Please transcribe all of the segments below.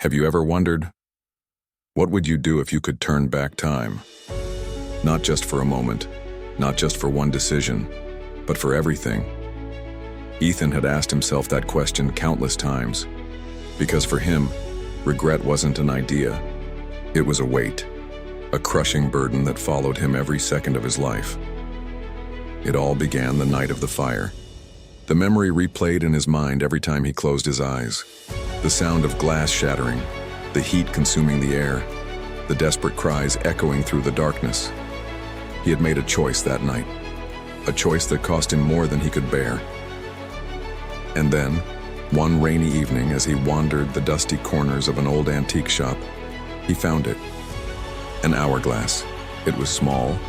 Have you ever wondered, what would you do if you could turn back time? Not just for a moment, not just for one decision, but for everything. Ethan had asked himself that question countless times, because for him, regret wasn't an idea. It was a weight, a crushing burden that followed him every second of his life. It all began the night of the fire. The memory replayed in his mind every time he closed his eyes. The sound of glass shattering, the heat consuming the air, the desperate cries echoing through the darkness. He had made a choice that night, a choice that cost him more than he could bear. And then, one rainy evening, as he wandered the dusty corners of an old antique shop, he found it. An hourglass. It was small,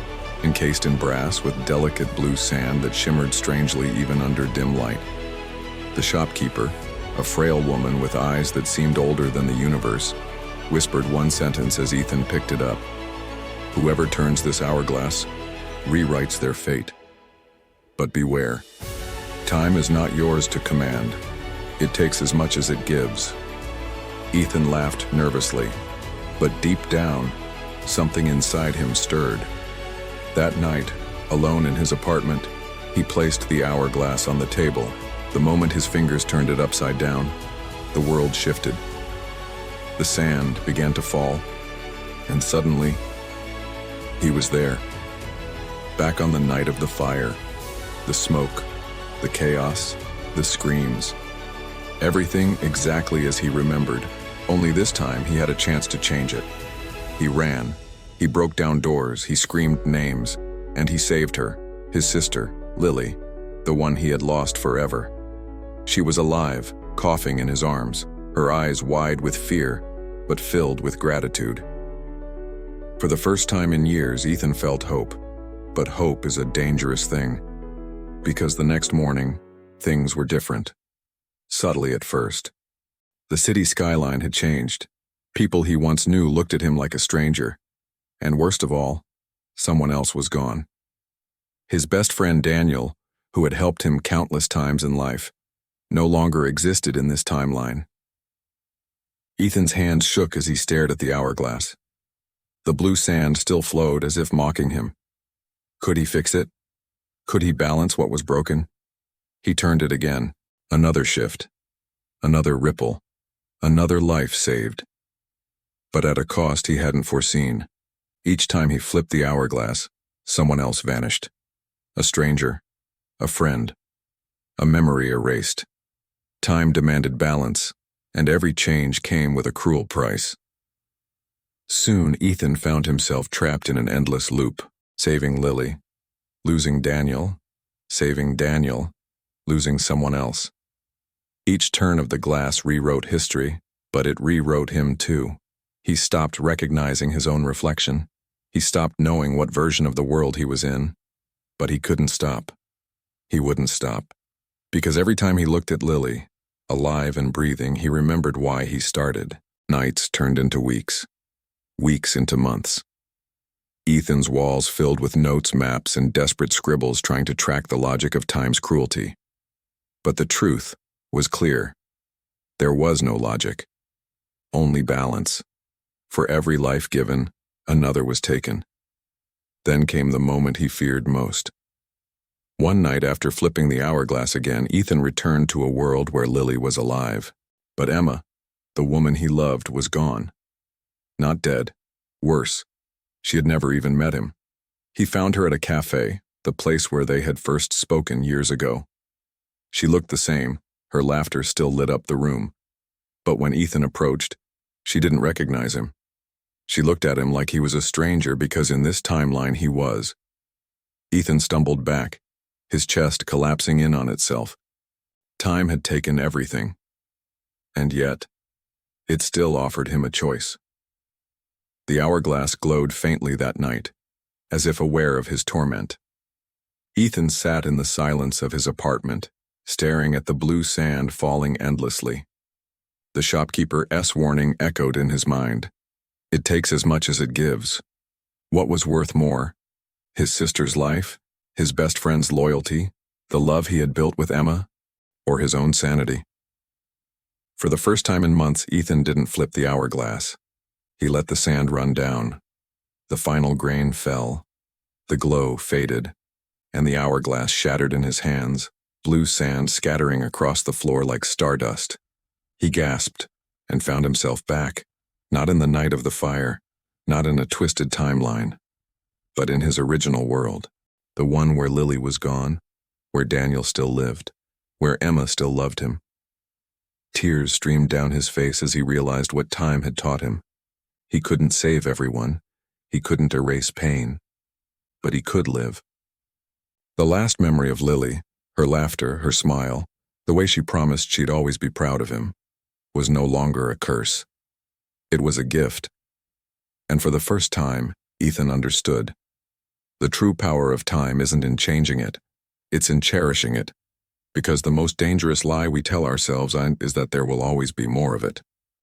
encased in brass with delicate blue sand that shimmered strangely even under dim light. The shopkeeper, a frail woman with eyes that seemed older than the universe, whispered one sentence as Ethan picked it up. "Whoever turns this hourglass rewrites their fate. But beware, time is not yours to command. It takes as much as it gives." Ethan laughed nervously, but deep down, something inside him stirred. That night, alone in his apartment, he placed the hourglass on the table. The moment his fingers turned it upside down, the world shifted. The sand began to fall, and suddenly, he was there. Back on the night of the fire, the smoke, the chaos, the screams. Everything exactly as he remembered, only this time he had a chance to change it. He ran, he broke down doors, he screamed names, and he saved her, his sister, Lily, the one he had lost forever. She was alive, coughing in his arms, her eyes wide with fear, but filled with gratitude. For the first time in years, Ethan felt hope. But hope is a dangerous thing, because the next morning, things were different. Subtly at first. The city skyline had changed. People he once knew looked at him like a stranger. And worst of all, someone else was gone. His best friend Daniel, who had helped him countless times in life, no longer existed in this timeline. Ethan's hands shook as he stared at the hourglass. The blue sand still flowed as if mocking him. Could he fix it? Could he balance what was broken? He turned it again. Another shift. Another ripple. Another life saved. But at a cost he hadn't foreseen. Each time he flipped the hourglass, someone else vanished. A stranger. A friend. A memory erased. Time demanded balance, and every change came with a cruel price. Soon, Ethan found himself trapped in an endless loop, saving Lily, losing Daniel, saving Daniel, losing someone else. Each turn of the glass rewrote history, but it rewrote him too. He stopped recognizing his own reflection. He stopped knowing what version of the world he was in, but he couldn't stop. He wouldn't stop, because every time he looked at Lily, alive and breathing, he remembered why he started. Nights turned into weeks, weeks into months. Ethan's walls filled with notes, maps, and desperate scribbles trying to track the logic of time's cruelty. But the truth was clear. There was no logic, only balance. For every life given, another was taken. Then came the moment he feared most. One night after flipping the hourglass again, Ethan returned to a world where Lily was alive. But Emma, the woman he loved, was gone. Not dead. Worse, she had never even met him. He found her at a cafe, the place where they had first spoken years ago. She looked the same, her laughter still lit up the room. But when Ethan approached, she didn't recognize him. She looked at him like he was a stranger because in this timeline he was. Ethan stumbled back, his chest collapsing in on itself. Time had taken everything. And yet, it still offered him a choice. The hourglass glowed faintly that night, as if aware of his torment. Ethan sat in the silence of his apartment, staring at the blue sand falling endlessly. The shopkeeper's warning echoed in his mind. It takes as much as it gives. What was worth more? His sister's life? His best friend's loyalty? The love he had built with Emma? Or his own sanity? For the first time in months, Ethan didn't flip the hourglass. He let the sand run down. The final grain fell. The glow faded, and the hourglass shattered in his hands, blue sand scattering across the floor like stardust. He gasped and found himself back, not in the night of the fire, not in a twisted timeline, but in his original world, the one where Lily was gone, where Daniel still lived, where Emma still loved him. Tears streamed down his face as he realized what time had taught him. He couldn't save everyone. He couldn't erase pain. But he could live. The last memory of Lily, her laughter, her smile, the way she promised she'd always be proud of him, was no longer a curse. It was a gift. And for the first time, Ethan understood. The true power of time isn't in changing it. It's in cherishing it. Because the most dangerous lie we tell ourselves is that there will always be more of it.